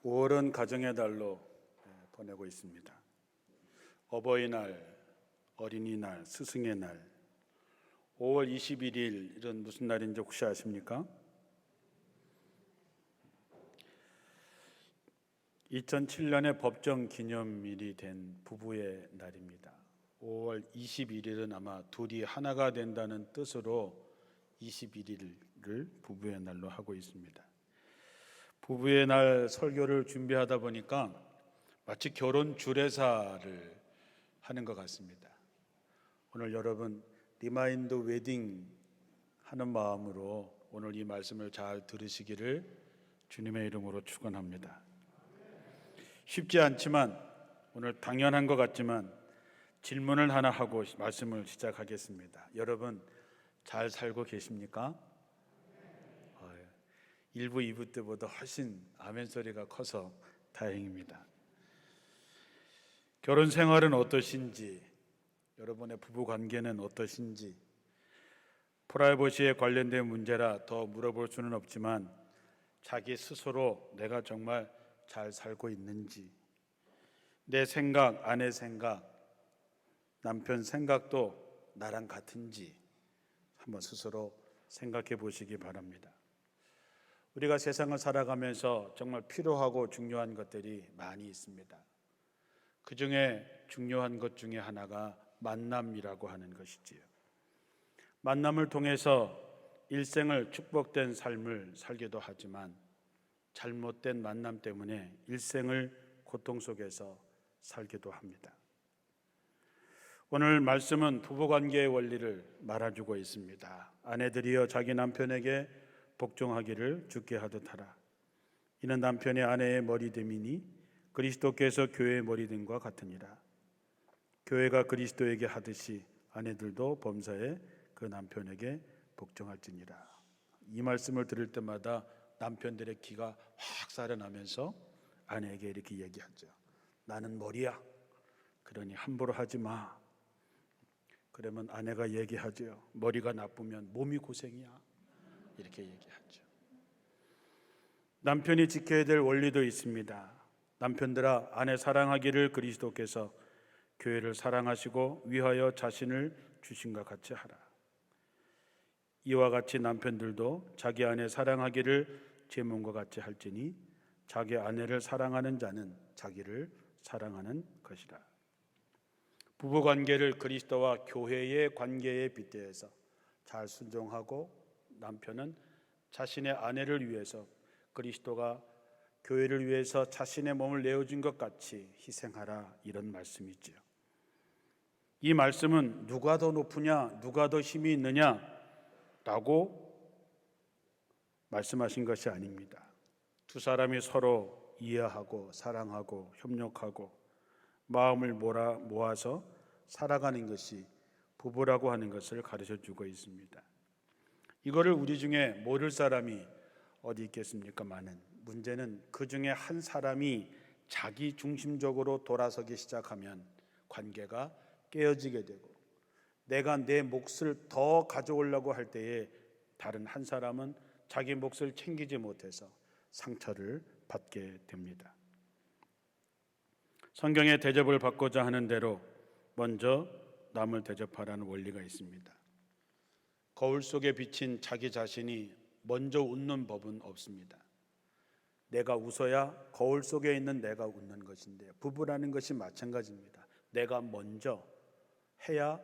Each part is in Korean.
5월은 가정의 달로 보내고 있습니다. 어버이날, 어린이날, 스승의 날, 5월 21일은 무슨 날인지 혹시 아십니까? 2007년에 법정 기념일이 된 부부의 날입니다. 5월 21일은 아마 둘이 하나가 된다는 뜻으로 21일을 부부의 날로 하고 있습니다. 부부의 날 설교를 준비하다 보니까 마치 결혼 주례사를 하는 것 같습니다. 오늘 여러분 리마인드 웨딩 하는 마음으로 오늘 이 말씀을 잘 들으시기를 주님의 이름으로 축원합니다. 쉽지 않지만 오늘 당연한 것 같지만 질문을 하나 하고 말씀을 시작하겠습니다. 여러분 잘 살고 계십니까? 1부, 2부 때보다 훨씬 아멘 소리가 커서 다행입니다. 결혼 생활은 어떠신지, 여러분의 부부 관계는 어떠신지, 프라이버시에 관련된 문제라 더 물어볼 수는 없지만 자기 스스로 내가 정말 잘 살고 있는지, 내 생각, 아내 생각, 남편 생각도 나랑 같은지 한번 스스로 생각해 보시기 바랍니다. 우리가 세상을 살아가면서 정말 필요하고 중요한 것들이 많이 있습니다. 그 중에 중요한 것 중에 하나가 만남이라고 하는 것이지요. 만남을 통해서 일생을 축복된 삶을 살기도 하지만 잘못된 만남 때문에 일생을 고통 속에서 살기도 합니다. 오늘 말씀은 부부관계의 원리를 말해주고 있습니다. 아내들이여 자기 남편에게 복종하기를 주께 하듯 하라. 이는 남편이 아내의 머리됨이니 그리스도께서 교회의 머리됨과 같으니라. 교회가 그리스도에게 하듯이 아내들도 범사에 그 남편에게 복종할지니라. 이 말씀을 들을 때마다 남편들의 기가 확 살아나면서 아내에게 이렇게 얘기하죠. 나는 머리야. 그러니 함부로 하지 마. 그러면 아내가 얘기하죠. 머리가 나쁘면 몸이 고생이야. 이렇게 얘기하죠. 남편이 지켜야 될 원리도 있습니다. 남편들아 아내 사랑하기를 그리스도께서 교회를 사랑하시고 위하여 자신을 주신과 같이 하라. 이와 같이 남편들도 자기 아내 사랑하기를 제 몸과 같이 할지니 자기 아내를 사랑하는 자는 자기를 사랑하는 것이라. 부부관계를 그리스도와 교회의 관계에 빗대어서 잘 순종하고 남편은 자신의 아내를 위해서 그리스도가 교회를 위해서 자신의 몸을 내어준 것 같이 희생하라, 이런 말씀이지요. 이 말씀은 누가 더 높으냐, 누가 더 힘이 있느냐 라고 말씀하신 것이 아닙니다. 두 사람이 서로 이해하고 사랑하고 협력하고 마음을 모아서 살아가는 것이 부부라고 하는 것을 가르쳐주고 있습니다. 이거를 우리 중에 모를 사람이 어디 있겠습니까? 많은. 문제는 그 중에 한 사람이 자기 중심적으로 돌아서기 시작하면 관계가 깨어지게 되고, 내가 내 몫을 더 가져오려고 할 때에 다른 한 사람은 자기 몫을 챙기지 못해서 상처를 받게 됩니다. 성경의 대접을 받고자 하는 대로 먼저 남을 대접하라는 원리가 있습니다. 거울 속에 비친 자기 자신이 먼저 웃는 법은 없습니다. 내가 웃어야 거울 속에 있는 내가 웃는 것인데, 부부라는 것이 마찬가지입니다. 내가 먼저 해야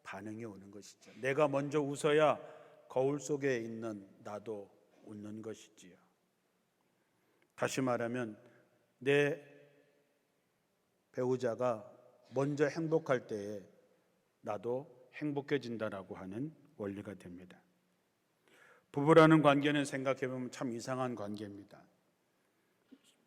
반응이 오는 것이죠. 내가 먼저 웃어야 거울 속에 있는 나도 웃는 것이지요. 다시 말하면 내 배우자가 먼저 행복할 때에 나도 행복해진다라고 하는 원리가 됩니다. 부부라는 관계는 생각해보면 참 이상한 관계입니다.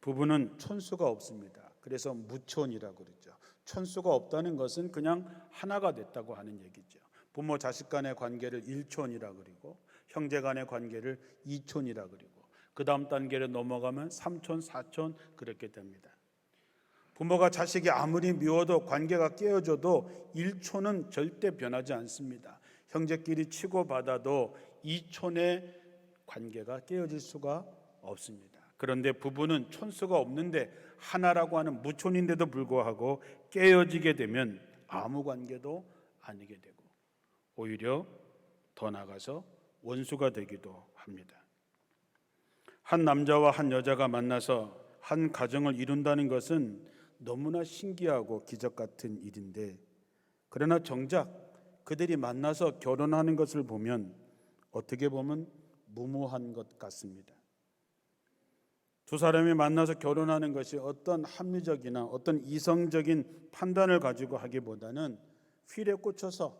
부부는 촌수가 없습니다. 그래서 무촌이라고 그러죠. 촌수가 없다는 것은 그냥 하나가 됐다고 하는 얘기죠. 부모 자식 간의 관계를 일촌이라 그리고 형제 간의 관계를 이촌이라 그리고 그 다음 단계로 넘어가면 삼촌, 사촌 그렇게 됩니다. 부모가 자식이 아무리 미워도 관계가 깨어져도 일촌은 절대 변하지 않습니다. 형제끼리 치고받아도 이촌의 관계가 깨어질 수가 없습니다. 그런데 부부는 촌수가 없는데 하나라고 하는 무촌인데도 불구하고 깨어지게 되면 아무 관계도 아니게 되고 오히려 더 나아가서 원수가 되기도 합니다. 한 남자와 한 여자가 만나서 한 가정을 이룬다는 것은 너무나 신기하고 기적 같은 일인데, 그러나 정작 그들이 만나서 결혼하는 것을 보면 어떻게 보면 무모한 것 같습니다. 두 사람이 만나서 결혼하는 것이 어떤 합리적이나 어떤 이성적인 판단을 가지고 하기보다는 휠에 꽂혀서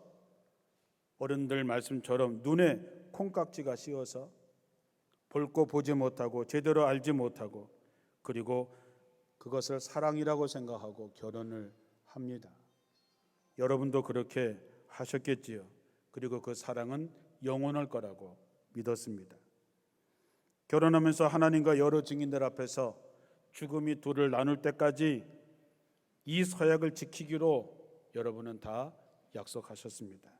어른들 말씀처럼 눈에 콩깍지가 씌어서 볼 거 보지 못하고 제대로 알지 못하고 그리고 그것을 사랑이라고 생각하고 결혼을 합니다. 여러분도 그렇게 하셨겠지요. 그리고 그 사랑은 영원할 거라고 믿었습니다. 결혼하면서 하나님과 여러 증인들 앞에서 죽음이 둘을 나눌 때까지 이 서약을 지키기로 여러분은 다 약속하셨습니다.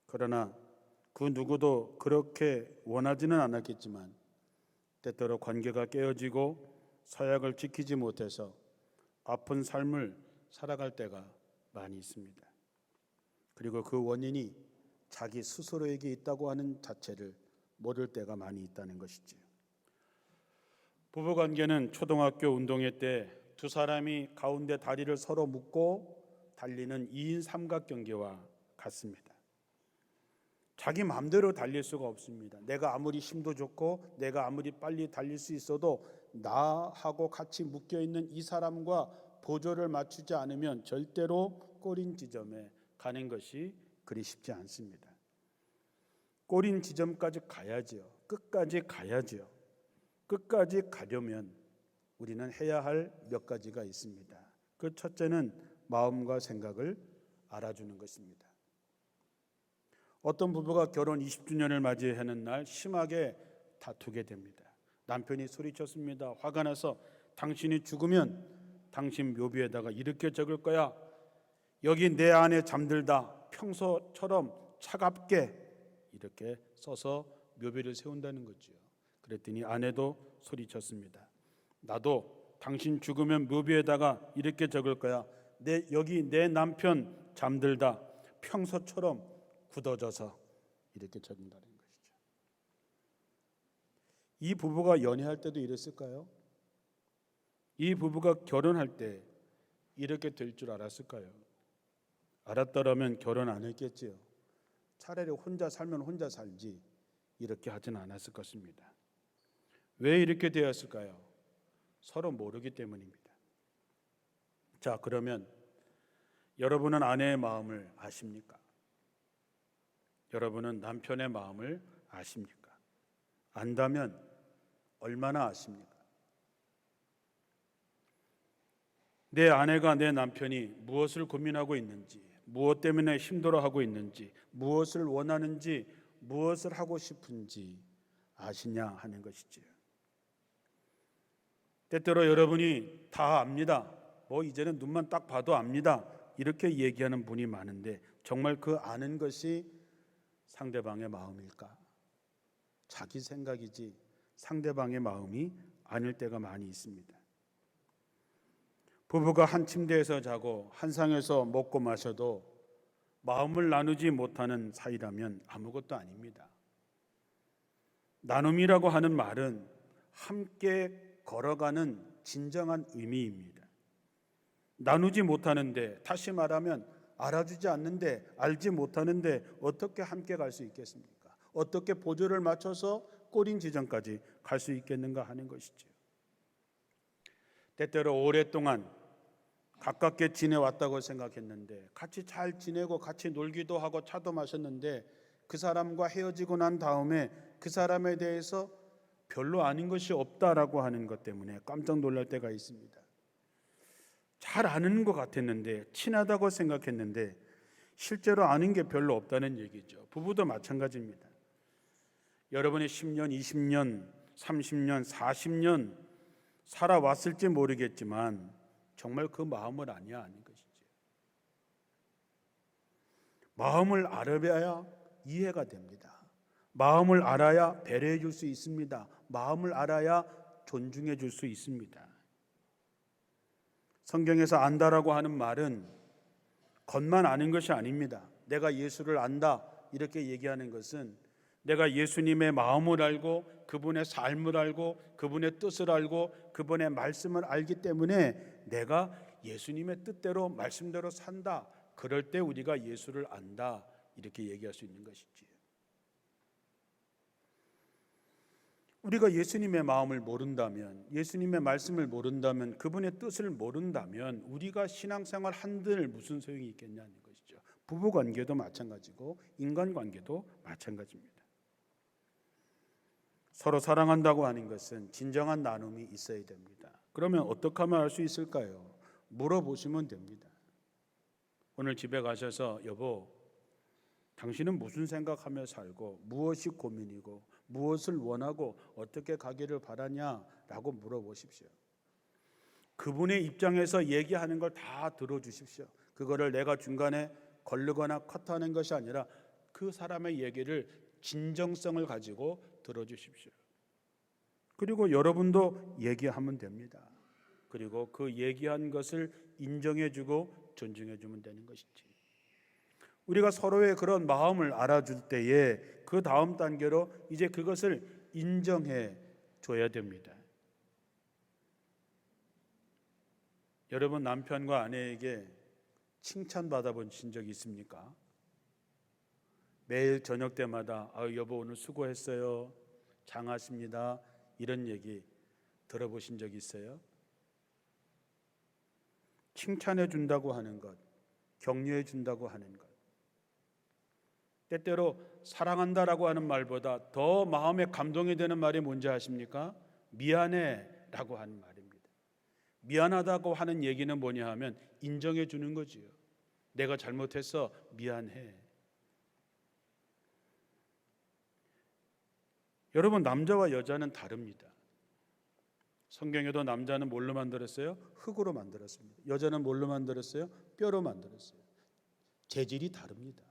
그러나 그 누구도 그렇게 원하지는 않았겠지만 때때로 관계가 깨어지고 서약을 지키지 못해서 아픈 삶을 살아갈 때가 많이 있습니다. 그리고 그 원인이 자기 스스로에게 있다고 하는 자체를 모를 때가 많이 있다는 것이지요. 부부관계는 초등학교 운동회 때 두 사람이 가운데 다리를 서로 묶고 달리는 2인 삼각경기와 같습니다. 자기 마음대로 달릴 수가 없습니다. 내가 아무리 힘도 좋고 내가 아무리 빨리 달릴 수 있어도 나하고 같이 묶여있는 이 사람과 보조를 맞추지 않으면 절대로 꼬린 지점에 가는 것이 그리 쉽지 않습니다. 꼬린 지점까지 가야지요. 끝까지 가야지요. 끝까지 가려면 우리는 해야 할 몇 가지가 있습니다. 그 첫째는 마음과 생각을 알아주는 것입니다. 어떤 부부가 결혼 20주년을 맞이하는 날 심하게 다투게 됩니다. 남편이 소리쳤습니다. 화가 나서 당신이 죽으면 당신 묘비에다가 이렇게 적을 거야. 여기 내 안에 잠들다 평소처럼 차갑게 이렇게 써서 묘비를 세운다는 거죠. 그랬더니 아내도 소리쳤습니다. 나도 당신 죽으면 묘비에다가 이렇게 적을 거야. 여기 내 남편 잠들다 평소처럼 굳어져서 이렇게 적는다는 것이죠. 이 부부가 연애할 때도 이랬을까요? 이 부부가 결혼할 때 이렇게 될 줄 알았을까요? 알았더라면 결혼 안 했겠지요. 차라리 혼자 살면 혼자 살지 이렇게 하진 않았을 것입니다. 왜 이렇게 되었을까요? 서로 모르기 때문입니다. 자, 그러면 여러분은 아내의 마음을 아십니까? 여러분은 남편의 마음을 아십니까? 안다면 얼마나 아십니까? 내 아내가 내 남편이 무엇을 고민하고 있는지, 무엇 때문에 힘들어하고 있는지, 무엇을 원하는지, 무엇을 하고 싶은지 아시냐 하는 것이지요. 때때로 여러분이 다 압니다. 이제는 눈만 딱 봐도 압니다. 이렇게 얘기하는 분이 많은데 정말 그 아는 것이 상대방의 마음일까? 자기 생각이지 상대방의 마음이 아닐 때가 많이 있습니다. 부부가 한 침대에서 자고 한 상에서 먹고 마셔도 마음을 나누지 못하는 사이라면 아무것도 아닙니다. 나눔이라고 하는 말은 함께 걸어가는 진정한 의미입니다. 나누지 못하는데, 다시 말하면 알아주지 않는데, 알지 못하는데 어떻게 함께 갈 수 있겠습니까? 어떻게 보조를 맞춰서 꼬린 지점까지 갈 수 있겠는가 하는 것이죠. 때때로 오랫동안 가깝게 지내왔다고 생각했는데 같이 잘 지내고 같이 놀기도 하고 차도 마셨는데 그 사람과 헤어지고 난 다음에 그 사람에 대해서 별로 아는 것이 없다라고 하는 것 때문에 깜짝 놀랄 때가 있습니다. 잘 아는 것 같았는데, 친하다고 생각했는데 실제로 아는 게 별로 없다는 얘기죠. 부부도 마찬가지입니다. 여러분이 10년, 20년, 30년, 40년 살아왔을지 모르겠지만 정말 그 마음을 아냐 하는 것이죠. 마음을 알아봐야 이해가 됩니다. 마음을 알아야 배려해 줄 수 있습니다. 마음을 알아야 존중해 줄 수 있습니다. 성경에서 안다라고 하는 말은 겉만 아는 것이 아닙니다. 내가 예수를 안다 이렇게 얘기하는 것은 내가 예수님의 마음을 알고 그분의 삶을 알고 그분의 뜻을 알고 그분의 말씀을 알기 때문에 내가 예수님의 뜻대로 말씀대로 산다. 그럴 때 우리가 예수를 안다 이렇게 얘기할 수 있는 것이지요. 우리가 예수님의 마음을 모른다면, 예수님의 말씀을 모른다면, 그분의 뜻을 모른다면 우리가 신앙생활 한들 무슨 소용이 있겠냐는 것이죠. 부부관계도 마찬가지고 인간관계도 마찬가지입니다. 서로 사랑한다고 하는 것은 진정한 나눔이 있어야 됩니다. 그러면 어떻게 하면 알 수 있을까요? 물어보시면 됩니다. 오늘 집에 가셔서 여보, 당신은 무슨 생각하며 살고 무엇이 고민이고 무엇을 원하고 어떻게 가기를 바라냐라고 물어보십시오. 그분의 입장에서 얘기하는 걸 다 들어주십시오. 그거를 내가 중간에 걸르거나 컷하는 것이 아니라 그 사람의 얘기를 진정성을 가지고 들어주십시오. 그리고 여러분도 얘기하면 됩니다. 그리고 그 얘기한 것을 인정해주고 존중해주면 되는 것이지. 우리가 서로의 그런 마음을 알아줄 때에 그 다음 단계로 이제 그것을 인정해 줘야 됩니다. 여러분 남편과 아내에게 칭찬받아 보신 적이 있습니까? 매일 저녁 때마다 여보 오늘 수고했어요. 장하십니다. 이런 얘기 들어보신 적이 있어요? 칭찬해 준다고 하는 것, 격려해 준다고 하는 것, 때때로 사랑한다라고 하는 말보다 더 마음에 감동이 되는 말이 뭔지 아십니까? 미안해라고 하는 말입니다. 미안하다고 하는 얘기는 뭐냐 하면 인정해 주는 거지요. 내가 잘못했어, 미안해. 여러분 남자와 여자는 다릅니다. 성경에도 남자는 뭘로 만들었어요? 흙으로 만들었습니다. 여자는 뭘로 만들었어요? 뼈로 만들었어요. 재질이 다릅니다.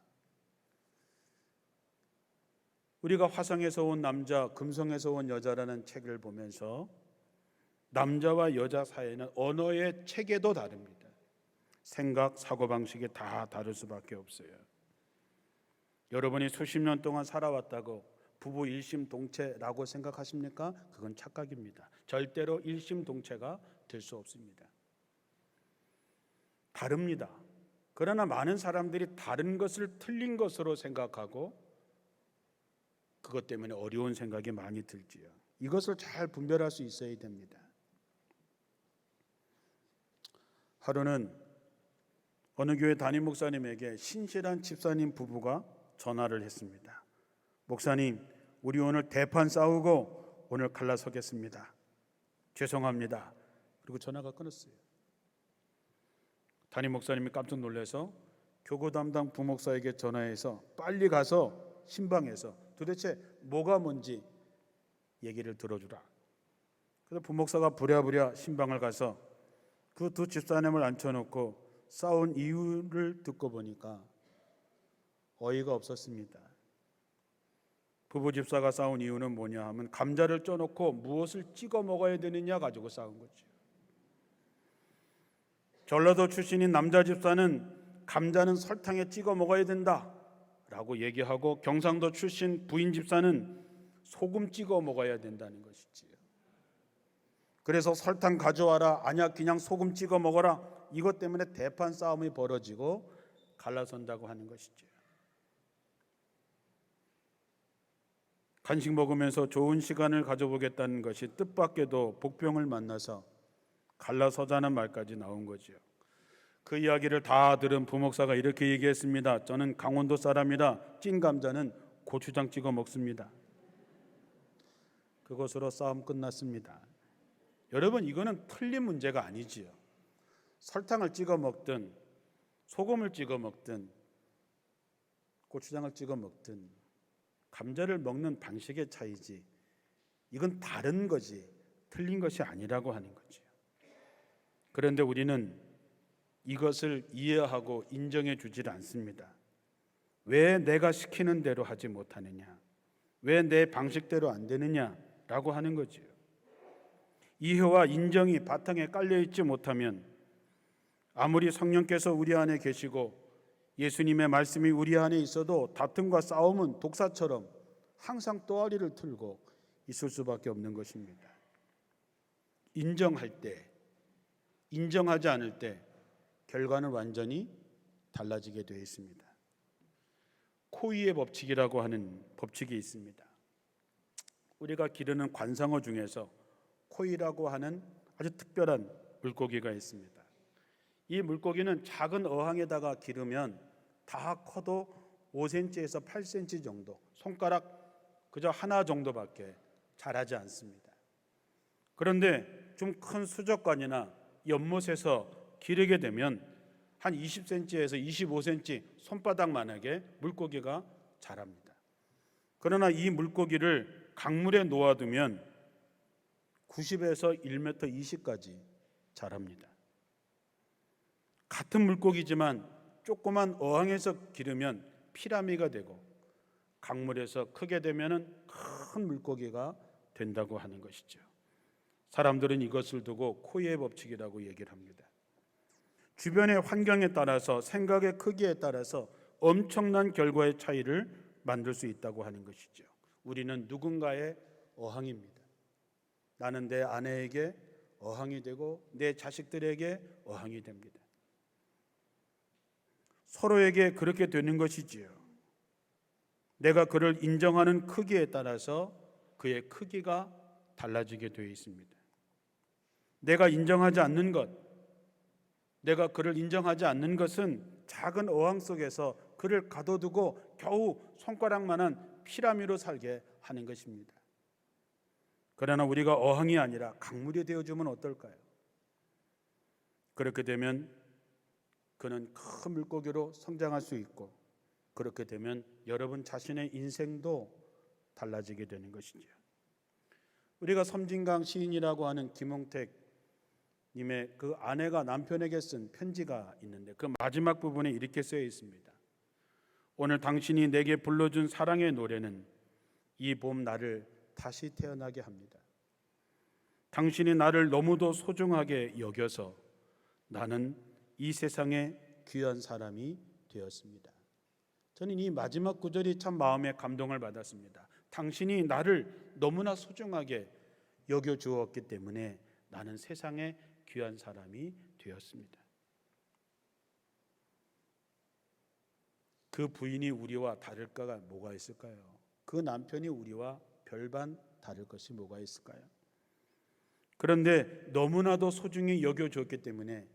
우리가 화성에서 온 남자, 금성에서 온 여자라는 책을 보면서 남자와 여자 사이에는 언어의 체계도 다릅니다. 생각, 사고방식이 다 다를 수밖에 없어요. 여러분이 수십 년 동안 살아왔다고 부부 일심동체라고 생각하십니까? 그건 착각입니다. 절대로 일심동체가 될 수 없습니다. 다릅니다. 그러나 많은 사람들이 다른 것을 틀린 것으로 생각하고 그것 때문에 어려운 생각이 많이 들지요. 이것을 잘 분별할 수 있어야 됩니다. 하루는 어느 교회 담임 목사님에게 신실한 집사님 부부가 전화를 했습니다. 목사님, 우리 오늘 대판 싸우고 오늘 갈라서겠습니다. 죄송합니다. 그리고 전화가 끊었어요. 담임 목사님이 깜짝 놀라서 교구 담당 부목사에게 전화해서 빨리 가서 신방에서 도대체 뭐가 뭔지 얘기를 들어주라. 그래서 부목사가 부랴부랴 신방을 가서 그 두 집사님을 앉혀놓고 싸운 이유를 듣고 보니까 어이가 없었습니다. 부부 집사가 싸운 이유는 뭐냐 하면 감자를 쪄놓고 무엇을 찍어 먹어야 되느냐 가지고 싸운 거죠. 전라도 출신인 남자 집사는 감자는 설탕에 찍어 먹어야 된다 라고 얘기하고 경상도 출신 부인 집사는 소금 찍어 먹어야 된다는 것이지요. 그래서 설탕 가져와라, 아니야 그냥 소금 찍어 먹어라, 이것 때문에 대판 싸움이 벌어지고 갈라선다고 하는 것이죠. 간식 먹으면서 좋은 시간을 가져보겠다는 것이 뜻밖에도 복병을 만나서 갈라서자는 말까지 나온 거죠. 그 이야기를 다 들은 부목사가 이렇게 얘기했습니다. 저는 강원도 사람이라 찐 감자는 고추장 찍어 먹습니다. 그것으로 싸움 끝났습니다. 여러분 이거는 틀린 문제가 아니지요. 설탕을 찍어 먹든 소금을 찍어 먹든 고추장을 찍어 먹든 감자를 먹는 방식의 차이지 이건 다른 거지 틀린 것이 아니라고 하는 거죠. 그런데 우리는 이것을 이해하고 인정해 주질 않습니다. 왜 내가 시키는 대로 하지 못하느냐, 왜 내 방식대로 안 되느냐라고 하는 거죠. 이해와 인정이 바탕에 깔려 있지 못하면 아무리 성령께서 우리 안에 계시고 예수님의 말씀이 우리 안에 있어도 다툼과 싸움은 독사처럼 항상 또아리를 틀고 있을 수밖에 없는 것입니다. 인정할 때, 인정하지 않을 때 결과는 완전히 달라지게 되어 있습니다. 코의의 법칙이라고 하는 법칙이 있습니다. 우리가 기르는 관상어 중에서 코의라고 하는 아주 특별한 물고기가 있습니다. 이 물고기는 작은 어항에다가 기르면 다 커도 5cm에서 8cm 정도, 손가락 그저 하나 정도밖에 자라지 않습니다. 그런데 좀 큰 수족관이나 연못에서 기르게 되면 한 20cm에서 25cm 손바닥만하게 물고기가 자랍니다. 그러나 이 물고기를 강물에 놓아두면 90에서 1m 20까지 자랍니다. 같은 물고기지만 조그만 어항에서 기르면 피라미가 되고 강물에서 크게 되면 큰 물고기가 된다고 하는 것이죠. 사람들은 이것을 두고 코의의 법칙이라고 얘기를 합니다. 주변의 환경에 따라서 생각의 크기에 따라서 엄청난 결과의 차이를 만들 수 있다고 하는 것이죠. 우리는 누군가의 어항입니다. 나는 내 아내에게 어항이 되고 내 자식들에게 어항이 됩니다. 서로에게 그렇게 되는 것이지요. 내가 그를 인정하는 크기에 따라서 그의 크기가 달라지게 되어 있습니다. 내가 인정하지 않는 것, 내가 그를 인정하지 않는 것은 작은 어항 속에서 그를 가둬두고 겨우 손가락만한 피라미로 살게 하는 것입니다. 그러나 우리가 어항이 아니라 강물이 되어주면 어떨까요? 그렇게 되면 그는 큰 물고기로 성장할 수 있고, 그렇게 되면 여러분 자신의 인생도 달라지게 되는 것이죠. 우리가 섬진강 시인이라고 하는 김홍택 님의 그 아내가 남편에게 쓴 편지가 있는데 그 마지막 부분에 이렇게 쓰여 있습니다. 오늘 당신이 내게 불러준 사랑의 노래는 이 봄 나를 다시 태어나게 합니다. 당신이 나를 너무도 소중하게 여겨서 나는 이 세상에 귀한 사람이 되었습니다. 저는 이 마지막 구절이 참 마음에 감동을 받았습니다. 당신이 나를 너무나 소중하게 여겨주었기 때문에 나는 세상에 귀한 사람이 되었습니다. 그 부인이 우리와 다를 거가 뭐가 있을까요? 그 남편이 우리와 별반 다를 것이 뭐가 있을까요? 그런데 너무나도 소중히 여겨줬기 때문에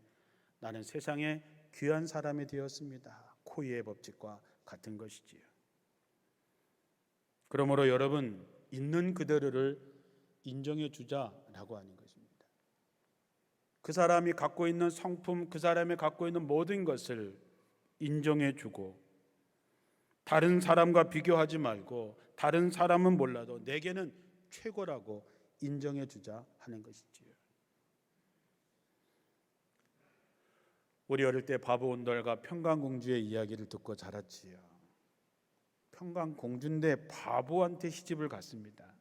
나는 세상에 귀한 사람이 되었습니다. 코의의 법칙과 같은 것이지요. 그러므로 여러분, 있는 그대로를 인정해 주자라고 하는 것입니다. 그 사람이 갖고 있는 성품, 그 사람이 갖고 있는 모든 것을 인정해 주고 다른 사람과 비교하지 말고 다른 사람은 몰라도 내게는 최고라고 인정해 주자 하는 것이지요. 우리 어릴 때 바보 온달과 평강공주의 이야기를 듣고 자랐지요. 평강공주인데 바보한테 시집을 갔습니다.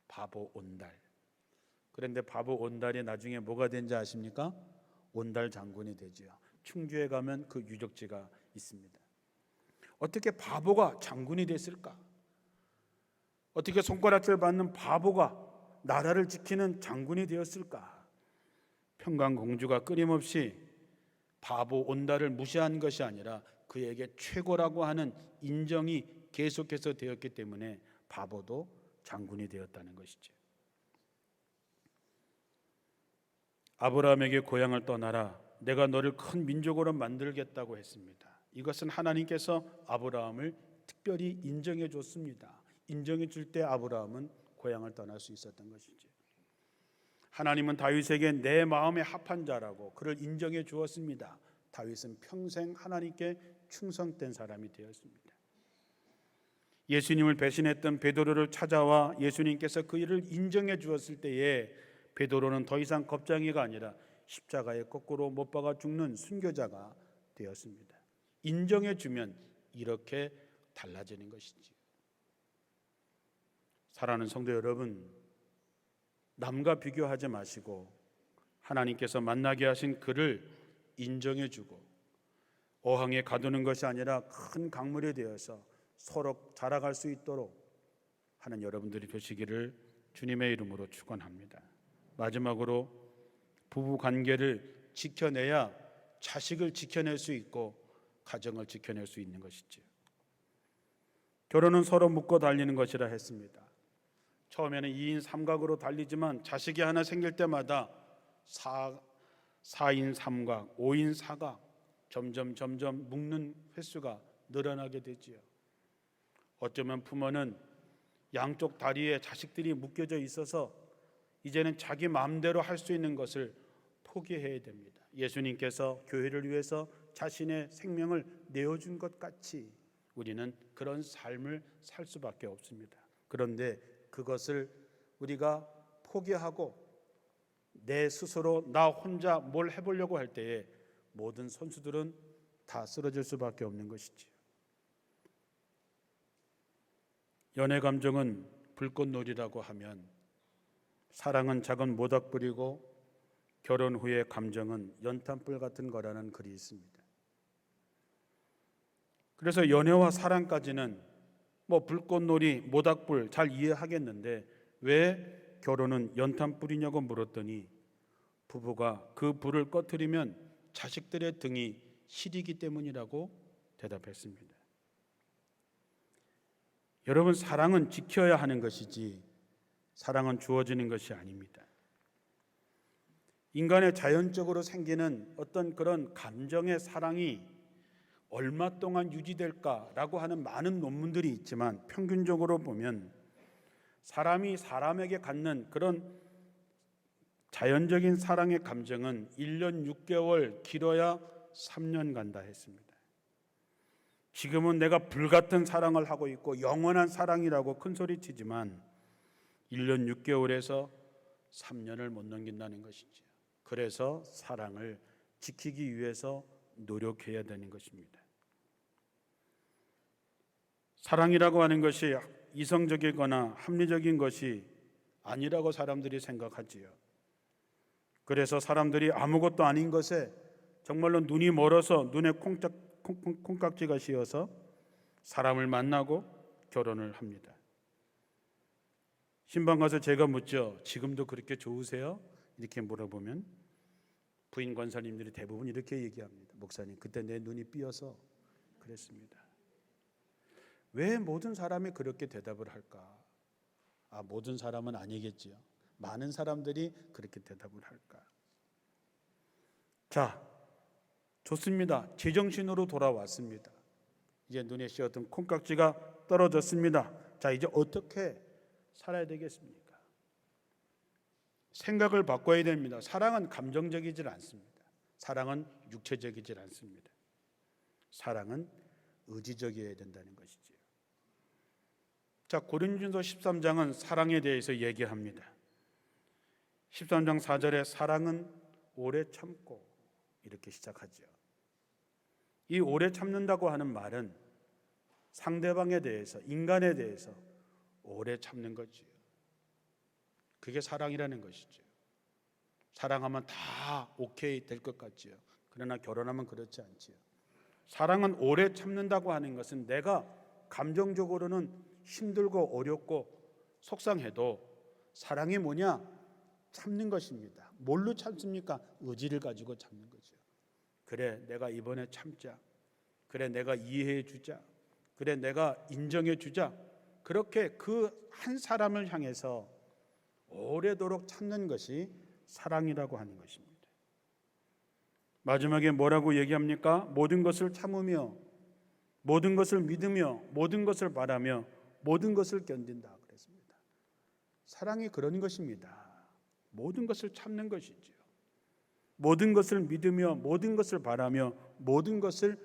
바보 온달. 그런데 바보 온달이 나중에 뭐가 된지 아십니까? 온달 장군이 되지요. 충주에 가면 그 유적지가 있습니다. 어떻게 바보가 장군이 됐을까? 어떻게 손가락질 받는 바보가 나라를 지키는 장군이 되었을까? 평강공주가 끊임없이 바보 온달을 무시한 것이 아니라 그에게 최고라고 하는 인정이 계속해서 되었기 때문에 바보도 장군이 되었다는 것이죠. 아브라함에게 고향을 떠나라, 내가 너를 큰 민족으로 만들겠다고 했습니다. 이것은 하나님께서 아브라함을 특별히 인정해 줬습니다. 인정해 줄 때 아브라함은 고향을 떠날 수 있었던 것이죠. 하나님은 다윗에게 내 마음에 합한 자라고 그를 인정해 주었습니다. 다윗은 평생 하나님께 충성된 사람이 되었습니다. 예수님을 배신했던 베드로를 찾아와 예수님께서 그 일을 인정해 주었을 때에 베드로는 더 이상 겁쟁이가 아니라 십자가에 거꾸로 못 박아 죽는 순교자가 되었습니다. 인정해 주면 이렇게 달라지는 것이지. 사랑하는 성도 여러분, 남과 비교하지 마시고 하나님께서 만나게 하신 그를 인정해주고 어항에 가두는 것이 아니라 큰 강물이 되어서 서로 자라갈 수 있도록 하는 여러분들이 되시기를 주님의 이름으로 축원합니다. 마지막으로 부부 관계를 지켜내야 자식을 지켜낼 수 있고 가정을 지켜낼 수 있는 것이지요. 결혼은 서로 묶고 달리는 것이라 했습니다. 처음에는 2인 3각으로 달리지만 자식이 하나 생길 때마다 4인 3각, 5인 4각 점점 묶는 횟수가 늘어나게 되지요. 어쩌면 부모는 양쪽 다리에 자식들이 묶여져 있어서 이제는 자기 마음대로 할 수 있는 것을 포기해야 됩니다. 예수님께서 교회를 위해서 자신의 생명을 내어준 것 같이 우리는 그런 삶을 살 수밖에 없습니다. 그런데 그것을 우리가 포기하고 내 스스로 나 혼자 뭘 해보려고 할 때에 모든 선수들은 다 쓰러질 수밖에 없는 것이지요. 연애 감정은 불꽃놀이라고 하면 사랑은 작은 모닥불이고 결혼 후의 감정은 연탄불 같은 거라는 글이 있습니다. 그래서 연애와 사랑까지는 불꽃놀이, 모닥불 잘 이해하겠는데 왜 결혼은 연탄불이냐고 물었더니 부부가 그 불을 꺼트리면 자식들의 등이 시리기 때문이라고 대답했습니다. 여러분, 사랑은 지켜야 하는 것이지 사랑은 주어지는 것이 아닙니다. 인간의 자연적으로 생기는 어떤 그런 감정의 사랑이 얼마 동안 유지될까라고 하는 많은 논문들이 있지만 평균적으로 보면 사람이 사람에게 갖는 그런 자연적인 사랑의 감정은 1년 6개월, 길어야 3년 간다 했습니다. 지금은 내가 불같은 사랑을 하고 있고 영원한 사랑이라고 큰소리치지만 1년 6개월에서 3년을 못 넘긴다는 것이죠. 그래서 사랑을 지키기 위해서 노력해야 되는 것입니다. 사랑이라고 하는 것이 이성적이거나 합리적인 것이 아니라고 사람들이 생각하지요. 그래서 사람들이 아무것도 아닌 것에 정말로 눈이 멀어서 눈에 콩깍지가 씌어서 사람을 만나고 결혼을 합니다. 신방 가서 제가 묻죠. 지금도 그렇게 좋으세요? 이렇게 물어보면 부인 권사님들이 대부분 이렇게 얘기합니다. 목사님, 그때 내 눈이 삐어서 그랬습니다. 왜 모든 사람이 그렇게 대답을 할까? 모든 사람은 아니겠지요. 많은 사람들이 그렇게 대답을 할까? 자, 좋습니다. 제정신으로 돌아왔습니다. 이제 눈에 씌었던 콩깍지가 떨어졌습니다. 자, 이제 어떻게 살아야 되겠습니까? 생각을 바꿔야 됩니다. 사랑은 감정적이질 않습니다. 사랑은 육체적이질 않습니다. 사랑은 의지적이어야 된다는 것이지요. 자, 고린도전서 13장은 사랑에 대해서 얘기합니다. 13장 4절에 사랑은 오래 참고 이렇게 시작하죠. 이 오래 참는다고 하는 말은 상대방에 대해서, 인간에 대해서 오래 참는 거지요. 그게 사랑이라는 것이죠. 사랑하면 다 오케이 될 것 같지요. 그러나 결혼하면 그렇지 않지요. 사랑은 오래 참는다고 하는 것은 내가 감정적으로는 힘들고 어렵고 속상해도 사랑이 뭐냐? 참는 것입니다. 뭘로 참습니까? 의지를 가지고 참는 거죠. 그래, 내가 이번에 참자. 그래, 내가 이해해 주자. 그래, 내가 인정해 주자. 그렇게 그 한 사람을 향해서 오래도록 참는 것이 사랑이라고 하는 것입니다. 마지막에 뭐라고 얘기합니까? 모든 것을 참으며 모든 것을 믿으며 모든 것을 바라며 모든 것을 견딘다 그랬습니다. 사랑이 그런 것입니다. 모든 것을 참는 것이죠. 모든 것을 믿으며 모든 것을 바라며 모든 것을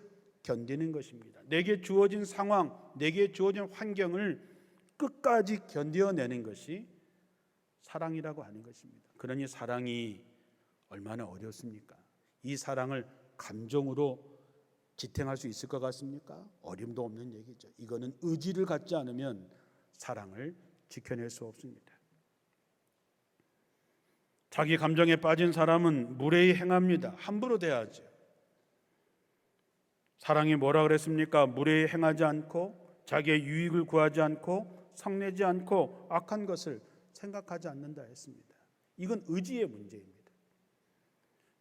견디는 것입니다. 내게 주어진 상황, 내게 주어진 환경을 끝까지 견뎌내는 것이 사랑이라고 하는 것입니다. 그러니 사랑이 얼마나 어렵습니까? 이 사랑을 감정으로 지탱할 수 있을 것 같습니까? 어림도 없는 얘기죠. 이거는 의지를 갖지 않으면 사랑을 지켜낼 수 없습니다. 자기 감정에 빠진 사람은 무례히 행합니다. 함부로 대하죠. 사랑이 뭐라 그랬습니까? 무례히 행하지 않고 자기의 유익을 구하지 않고 성내지 않고 악한 것을 생각하지 않는다 했습니다. 이건 의지의 문제입니다.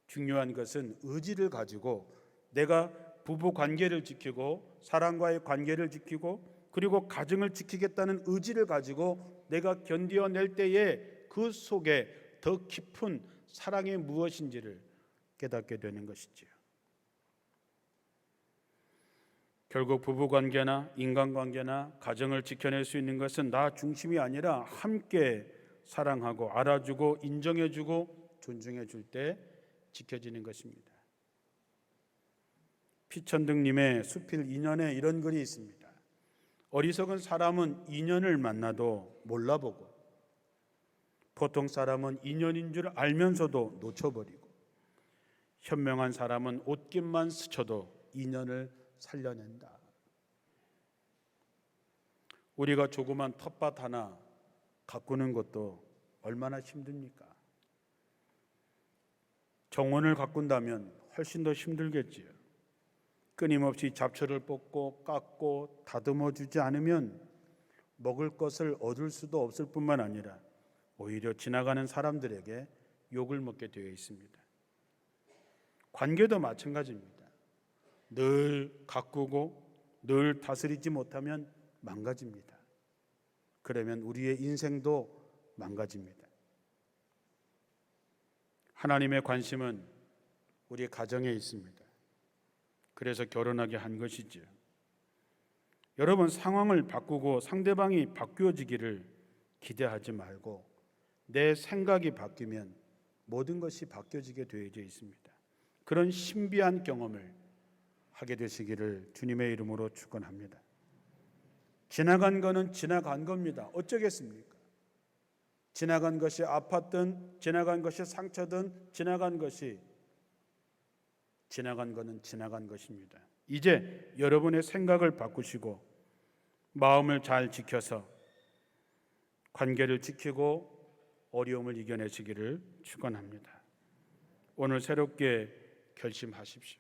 중요한 것은 의지를 가지고 내가 부부 관계를 지키고 사랑과의 관계를 지키고 그리고 가정을 지키겠다는 의지를 가지고 내가 견뎌낼 때에 그 속에 더 깊은 사랑이 무엇인지를 깨닫게 되는 것이지요. 결국 부부관계나 인간관계나 가정을 지켜낼 수 있는 것은 나 중심이 아니라 함께 사랑하고 알아주고 인정해주고 존중해줄 때 지켜지는 것입니다. 피천득님의 수필 인연에 이런 글이 있습니다. 어리석은 사람은 인연을 만나도 몰라보고 보통 사람은 인연인 줄 알면서도 놓쳐버리고 현명한 사람은 옷깃만 스쳐도 인연을 살려낸다. 우리가 조그만 텃밭 하나 가꾸는 것도 얼마나 힘듭니까? 정원을 가꾼다면 훨씬 더 힘들겠지요. 끊임없이 잡초를 뽑고 깎고 다듬어 주지 않으면 먹을 것을 얻을 수도 없을 뿐만 아니라 오히려 지나가는 사람들에게 욕을 먹게 되어 있습니다. 관계도 마찬가지입니다. 늘 가꾸고 늘 다스리지 못하면 망가집니다. 그러면 우리의 인생도 망가집니다. 하나님의 관심은 우리 가정에 있습니다. 그래서 결혼하게 한 것이죠. 여러분, 상황을 바꾸고 상대방이 바뀌어지기를 기대하지 말고 내 생각이 바뀌면 모든 것이 바뀌어지게 되어져 있습니다. 그런 신비한 경험을 하게 되시기를 주님의 이름으로 축원합니다. 지나간 거는 지나간 겁니다. 어쩌겠습니까? 지나간 것이 아팠든 지나간 것이 상처든 지나간 거는 지나간 것입니다. 이제 여러분의 생각을 바꾸시고 마음을 잘 지켜서 관계를 지키고 어려움을 이겨내시기를 축원합니다. 오늘 새롭게 결심하십시오.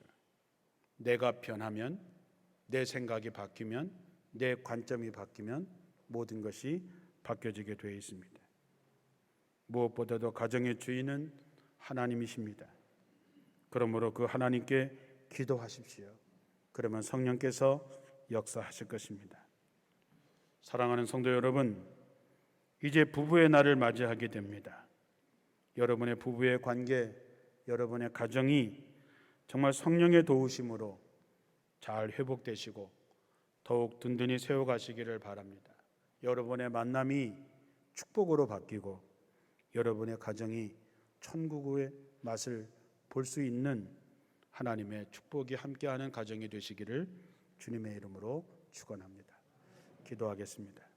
내가 변하면, 내 생각이 바뀌면, 내 관점이 바뀌면 모든 것이 바뀌어지게 되어 있습니다. 무엇보다도 가정의 주인은 하나님이십니다. 그러므로 그 하나님께 기도하십시오. 그러면 성령께서 역사하실 것입니다. 사랑하는 성도 여러분, 이제 부부의 날을 맞이하게 됩니다. 여러분의 부부의 관계, 여러분의 가정이 정말 성령의 도우심으로 잘 회복되시고 더욱 든든히 세워가시기를 바랍니다. 여러분의 만남이 축복으로 바뀌고 여러분의 가정이 천국의 맛을 볼 수 있는 하나님의 축복이 함께하는 가정이 되시기를 주님의 이름으로 축원합니다. 기도하겠습니다.